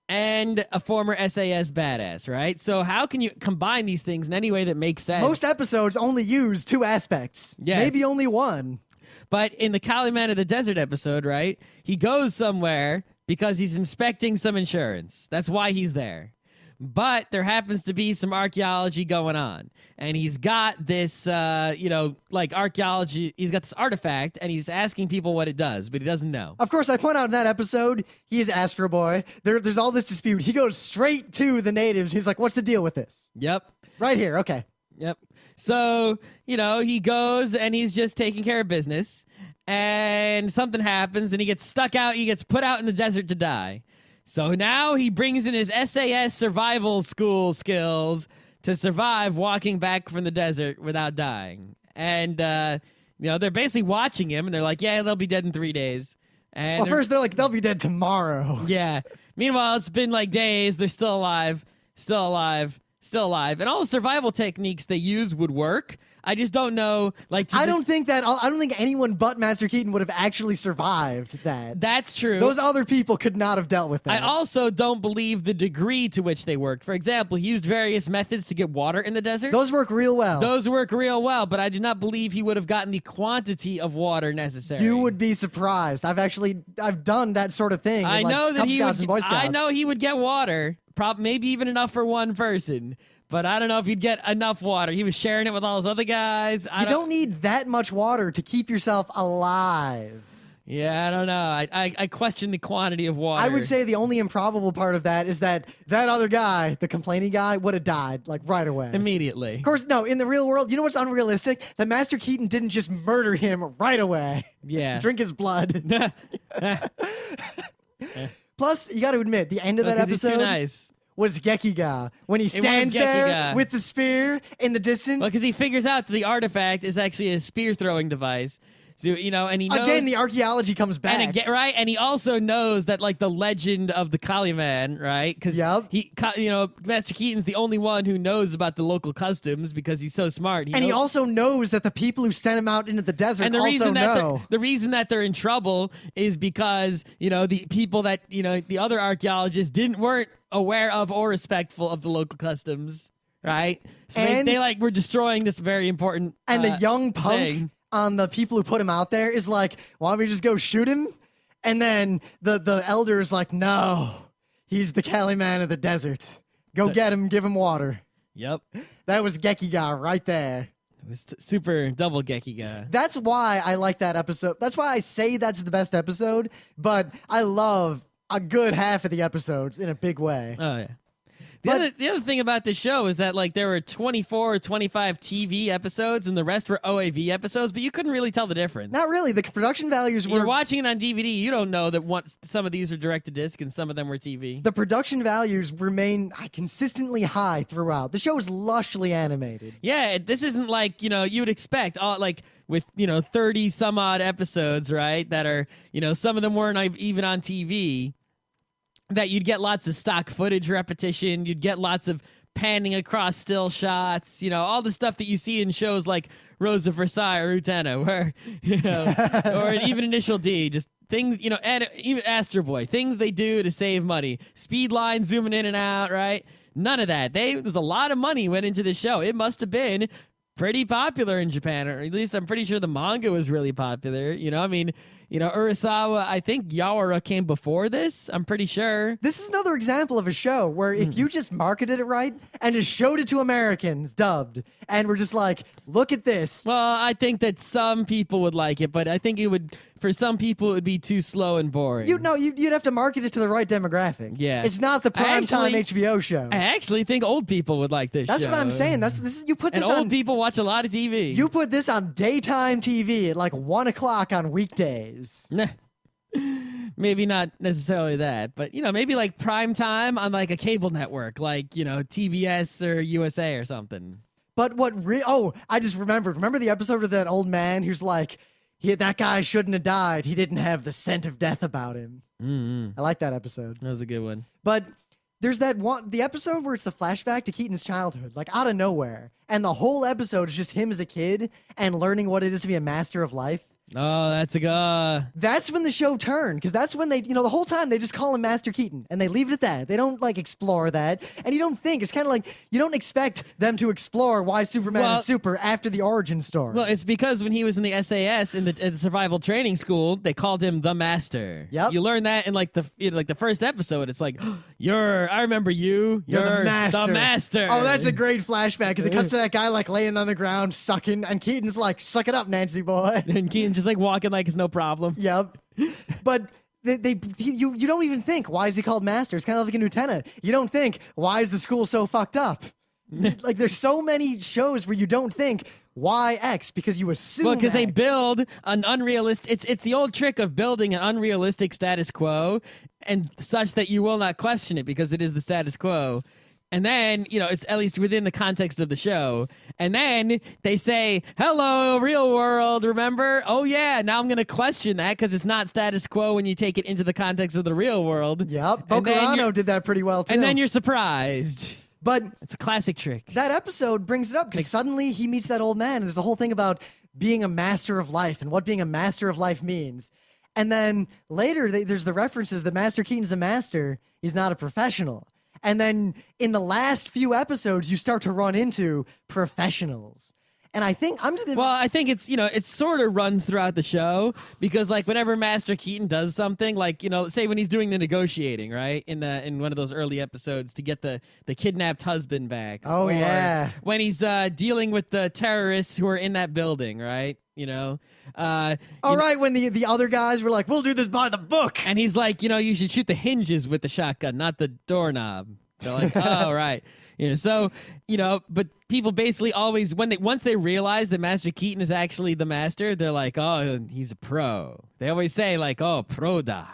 and a former SAS badass, right? So how can you combine these things in any way that makes sense? Most episodes only use two aspects. Yes. Maybe only one. But in the Kali Man of the Desert episode, right, he goes somewhere because he's inspecting some insurance. That's why he's there. But there happens to be some archaeology going on. And he's got this, archaeology, he's got this artifact, and he's asking people what it does, but he doesn't know. Of course, I point out in that episode, he is Astro Boy. There's all this dispute. He goes straight to the natives. He's like, what's the deal with this? Yep. Right here, okay. Yep. So, he goes and he's just taking care of business, and something happens and he gets stuck out. He gets put out in the desert to die. So now he brings in his SAS survival school skills to survive walking back from the desert without dying. And, they're basically watching him and they're like, yeah, they'll be dead in 3 days. And first they're like, they'll be dead tomorrow. Yeah. Meanwhile, it's been like days. They're still alive. And all the survival techniques they use would work. I just don't know. I don't think anyone but Master Keaton would have actually survived that. That's true. Those other people could not have dealt with that. I also don't believe the degree to which they worked. For example, he used various methods to get water in the desert. Those work real well. But I do not believe he would have gotten the quantity of water necessary. You would be surprised. I've done that sort of thing. I know that Cub Scouts and Boy Scouts. I know he would get water. Maybe even enough for one person. But I don't know if you'd get enough water. He was sharing it with all his other guys. You don't need that much water to keep yourself alive. Yeah, I don't know. I question the quantity of water. I would say the only improbable part of that is that other guy, the complaining guy, would have died right away. Immediately. Of course, no. In the real world, you know what's unrealistic? That Master Keaton didn't just murder him right away. Yeah. Drink his blood. Plus, you got to admit, the end of that episode, he's too nice. was Gekiga when he stands there Gekiga. with the spear in the distance. Well, because he figures out that the artifact is actually a spear throwing device. So, and he knows Again, the archaeology comes back. And right, and he also knows that like the legend of the Kali Man, right? Because Yep. Master Keaton's the only one who knows about the local customs because he's so smart. He also knows that the people who sent him out into the desert and the also reason that know. the reason that they're in trouble is because the people that the other archaeologists weren't aware of or respectful of the local customs, right? So And- they were destroying this very important And the young punk thing. on the people who put him out there is like, why don't we just go shoot him? And then the elder is like, no, he's the Kali Man of the desert. Go get him, give him water. Yep. That was Gekiga right there. It was super double Gekiga. That's why I like that episode. That's why I say that's the best episode, but I love a good half of the episodes in a big way. Oh yeah. But- The other thing about this show is that like there were 24 or 25 TV episodes and the rest were OAV episodes, but you couldn't really tell the difference. Not really. The production values You're were watching it on DVD, you don't know that some of these are direct to disc and some of them were TV. the production values remain consistently high throughout. The show is lushly animated. Yeah, this isn't like, you would expect all like with, 30 some odd episodes, right? That are, some of them weren't even on TV. That you'd get lots of stock footage repetition, you'd get lots of panning across still shots, all the stuff that you see in shows like Rose of Versailles or Utena, where, or even Initial D, just things, and even Astro Boy, things they do to save money. Speed line zooming in and out, right? None of that. There's a lot of money went into the show. It must have been pretty popular in Japan, or at least I'm pretty sure the manga was really popular. Urasawa, I think Yawara came before this. I'm pretty sure. This is another example of a show where if you just marketed it right and just showed it to Americans dubbed and we're just like, look at this. Well, I think that some people would like it, but I think for some people, it would be too slow and boring. You'd have to market it to the right demographic. Yeah. It's not the primetime HBO show. I actually think old people would like this That's show. what I'm saying. You put this And old on people watch a lot of TV. You put this on daytime TV at like 1 o'clock on weekdays. Nah. Maybe not necessarily that, but maybe like prime time on like a cable network, like TBS or USA or something. But I just remembered. Remember the episode of that old man who's like, that guy shouldn't have died. He didn't have the scent of death about him. Mm-hmm. I like that episode. That was a good one. But there's the episode where it's the flashback to Keaton's childhood, like out of nowhere. And the whole episode is just him as a kid and learning what it is to be a master of life. Oh, that's a That's when the show turned, because that's when they, the whole time they just call him Master Keaton and they leave it at that. They don't like explore that. And you don't think, it's kind of like, you don't expect them to explore why Superman is super after the origin story. Well, it's because when he was in the SAS in the survival training school, they called him the Master. Yep. You learn that in like the first episode. It's like, I remember you. You're the master. The Master. Oh, that's a great flashback, because it cuts to that guy like laying on the ground sucking, and Keaton's like, suck it up, Nancy boy. And Keaton's just like walking like it's no problem. Yep. But you don't even think, why is he called Master? It's kind of like in Utena. You don't think, why is the school so fucked up? Like, there's so many shows where you don't think, why X? Because you assume Well, because they X. build an unrealistic. It's the old trick of building an unrealistic status quo, and such that you will not question it because it is the status quo. And then, it's at least within the context of the show. And then they say, hello, real world, remember? Oh, yeah, now I'm going to question that because it's not status quo when you take it into the context of the real world. Yep. And then Bocarano you're- did that pretty well, too. And then you're surprised. But It's a classic trick. that episode brings it up, because suddenly he meets that old man, and there's a whole thing about being a master of life and what being a master of life means. And then later, there's the references that Master Keaton's a master. He's not a professional. And then in the last few episodes, you start to run into professionals. And I think I'm just gonna. Well, I think it's, it sort of runs throughout the show because, like, whenever Master Keaton does something, like, say when he's doing the negotiating, right, in one of those early episodes to get the kidnapped husband back. Oh, or yeah. when he's dealing with the terrorists who are in that building, right? All right, when the other guys were like, we'll do this by the book. And he's like, you should shoot the hinges with the shotgun, not the doorknob. They're like, oh, right. But people basically always, once they realize that Master Keaton is actually the master, they're like, oh, he's a pro. They always say like, oh, pro da.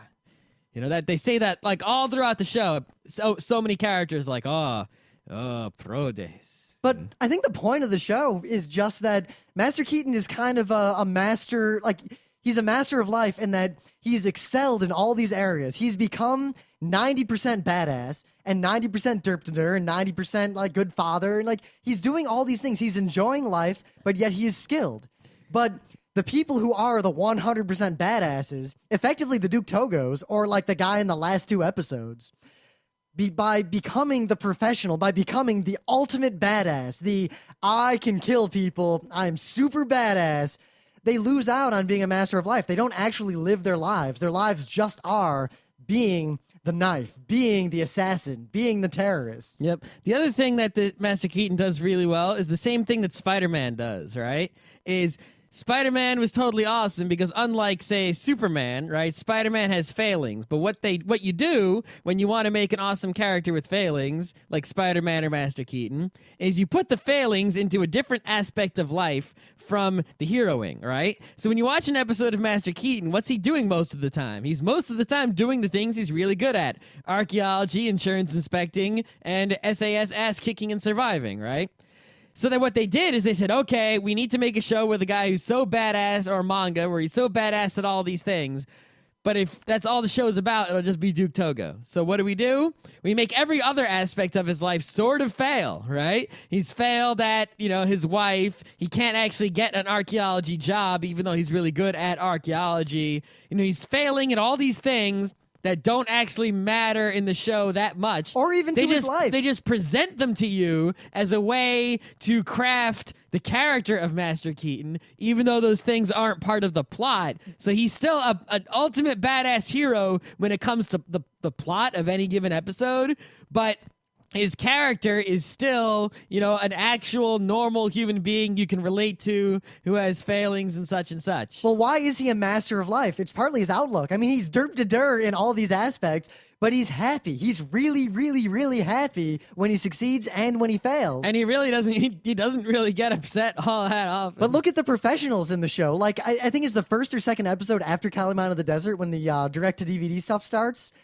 You know, that they say that like all throughout the show. So many characters like, pro days. But I think the point of the show is just that Master Keaton is kind of a master, like he's a master of life in that he's excelled in all these areas. He's become 90% badass and 90% derp-to-der and 90% like good father. And like he's doing all these things. He's enjoying life, but yet he is skilled. But the people who are the 100% badasses, effectively the Duke Togos, or like the guy in the last 2 episodes, by becoming the professional, by becoming the ultimate badass, the I can kill people, I'm super badass, they lose out on being a master of life. They don't actually live their lives. Their lives just are being the knife, being the assassin, being the terrorist. Yep. The other thing that the Master Keaton does really well is the same thing that Spider-Man does, right? Is Spider-Man was totally awesome because unlike, say, Superman, right, Spider-Man has failings. But what you do when you want to make an awesome character with failings, like Spider-Man or Master Keaton, is you put the failings into a different aspect of life from the heroing, right? So when you watch an episode of Master Keaton, what's he doing most of the time? He's most of the time doing the things he's really good at. Archaeology, insurance inspecting, and SAS ass-kicking and surviving, right? So then what they did is they said, okay, we need to make a show where the guy who's so badass, or manga, where he's so badass at all these things, but if that's all the show's about, it'll just be Duke Togo. So what do? We make every other aspect of his life sort of fail, right? He's failed at, his wife. He can't actually get an archaeology job, even though he's really good at archaeology. He's failing at all these things that don't actually matter in the show that much. Or even to his life. They just present them to you as a way to craft the character of Master Keaton, even though those things aren't part of the plot. So he's still an ultimate badass hero when it comes to the plot of any given episode, but his character is still, an actual normal human being you can relate to who has failings and such and such. Well, why is he a master of life? It's partly his outlook. I mean, he's derp-to-der in all these aspects, but he's happy. He's really, really, really happy when he succeeds and when he fails. And he really doesn't, he doesn't really get upset all that often. But look at the professionals in the show. Like, I think it's the first or second episode after Calamine of the Desert when the direct-to-DVD stuff starts,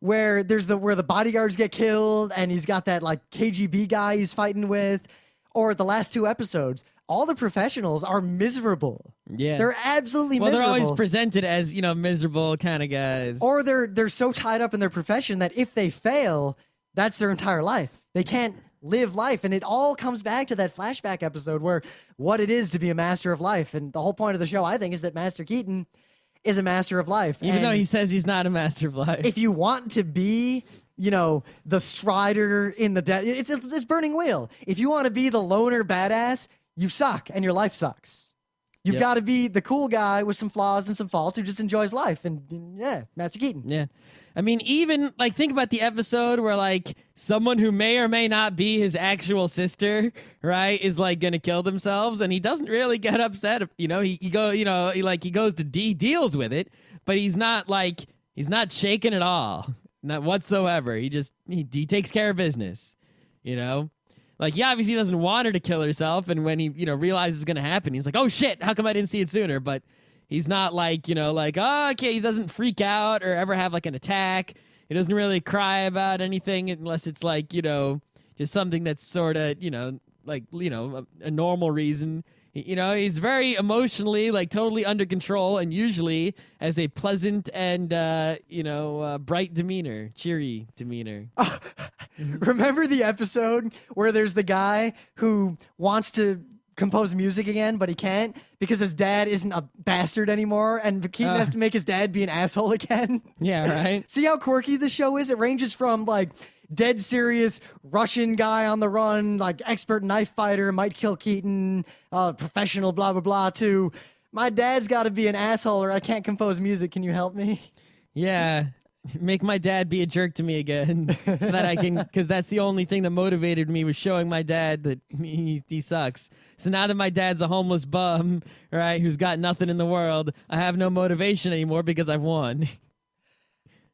where where the bodyguards get killed and he's got that like KGB guy he's fighting with, or the last 2 episodes, all the professionals are miserable. Yeah. They're absolutely miserable. They're always presented as, miserable kind of guys. Or they're so tied up in their profession that if they fail, that's their entire life. They can't live life. And it all comes back to that flashback episode where what it is to be a master of life. And the whole point of the show, I think, is that Master Keaton is a master of life. Even though he says he's not a master of life. If you want to be, the Strider in the it's Burning Wheel. If you want to be the loner badass, you suck and your life sucks. You've got to be the cool guy with some flaws and some faults who just enjoys life. And yeah, Master Keaton. Yeah. I mean, even like think about the episode where like someone who may or may not be his actual sister, right, is like gonna kill themselves, and he doesn't really get upset. He goes to deals with it, but he's not shaken at all, not whatsoever. He takes care of business, Like, he obviously doesn't want her to kill herself, and when he, realizes it's gonna happen, he's like, oh shit, how come I didn't see it sooner? But he's not like, oh, okay, he doesn't freak out or ever have like an attack. He doesn't really cry about anything unless it's like, just something that's sort of, a normal reason. He's very emotionally, like, totally under control, and usually has a pleasant and, bright demeanor, cheery demeanor. Remember the episode where there's the guy who wants to compose music again, but he can't because his dad isn't a bastard anymore, and Keaton has to make his dad be an asshole again? Yeah, right? See how quirky the show is? It ranges from, like, dead serious Russian guy on the run, like expert knife fighter, might kill Keaton, professional blah, blah, blah, to my dad's got to be an asshole or I can't compose music. Can you help me? Yeah. Make my dad be a jerk to me again so that I can, because that's the only thing that motivated me, was showing my dad that he sucks. So now that my dad's a homeless bum, right, who's got nothing in the world, I have no motivation anymore because I've won.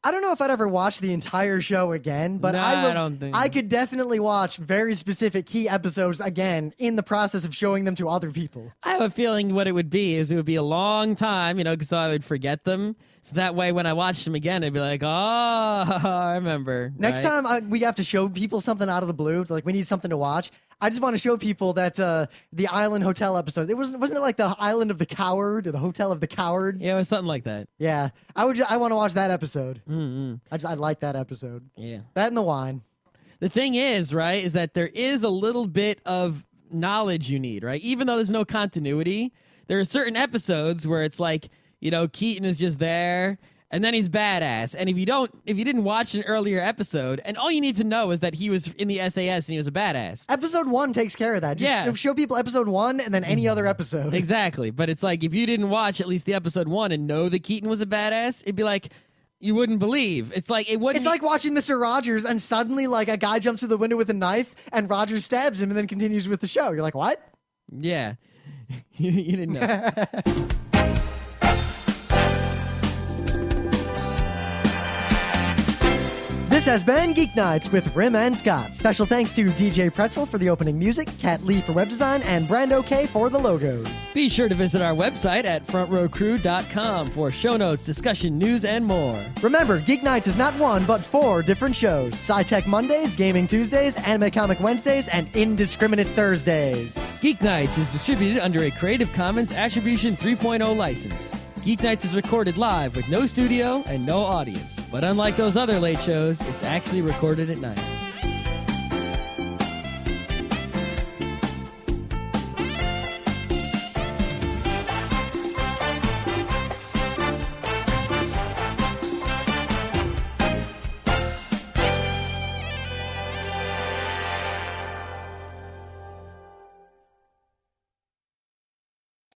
I don't know if I'd ever watch the entire show again, but No, I don't think- I could definitely watch very specific key episodes again in the process of showing them to other people. I have a feeling what it would be is it would be a long time, because I would forget them. So that way, when I watched them again, I'd be like, oh, I remember. Next right? time we have to show people something out of the blue, it's like we need something to watch. I just want to show people that the Island Hotel episode. Wasn't it like the Island of the Coward or the Hotel of the Coward? Yeah, it was something like that. Yeah, I want to watch that episode. Mm-hmm. I like that episode. Yeah. That and the wine. The thing is, right, is that there is a little bit of knowledge you need, right? Even though there's no continuity, there are certain episodes where it's like, Keaton is just there and then he's badass. And if you didn't watch an earlier episode, and all you need to know is that he was in the SAS and he was a badass. Episode 1 takes care of that. Just show people episode 1 and then any other episode. Exactly. But it's like if you didn't watch at least the episode 1 and know that Keaton was a badass, it'd be like you wouldn't believe. It's like it wouldn't. It's like watching Mr. Rogers and suddenly like a guy jumps through the window with a knife and Rogers stabs him and then continues with the show. You're like, what? Yeah. You didn't know. This has been Geeknights with Rim and Scott. Special thanks to DJ Pretzel for the opening music, Kat Lee for web design, and Brando K for the logos. Be sure to visit our website at frontrowcrew.com for show notes, discussion, news, and more. Remember, Geeknights is not 1, but 4 different shows. Sci-Tech Mondays, Gaming Tuesdays, Anime Comic Wednesdays, and Indiscriminate Thursdays. Geeknights is distributed under a Creative Commons Attribution 3.0 license. Geeknights is recorded live with no studio and no audience. But unlike those other late shows, it's actually recorded at night.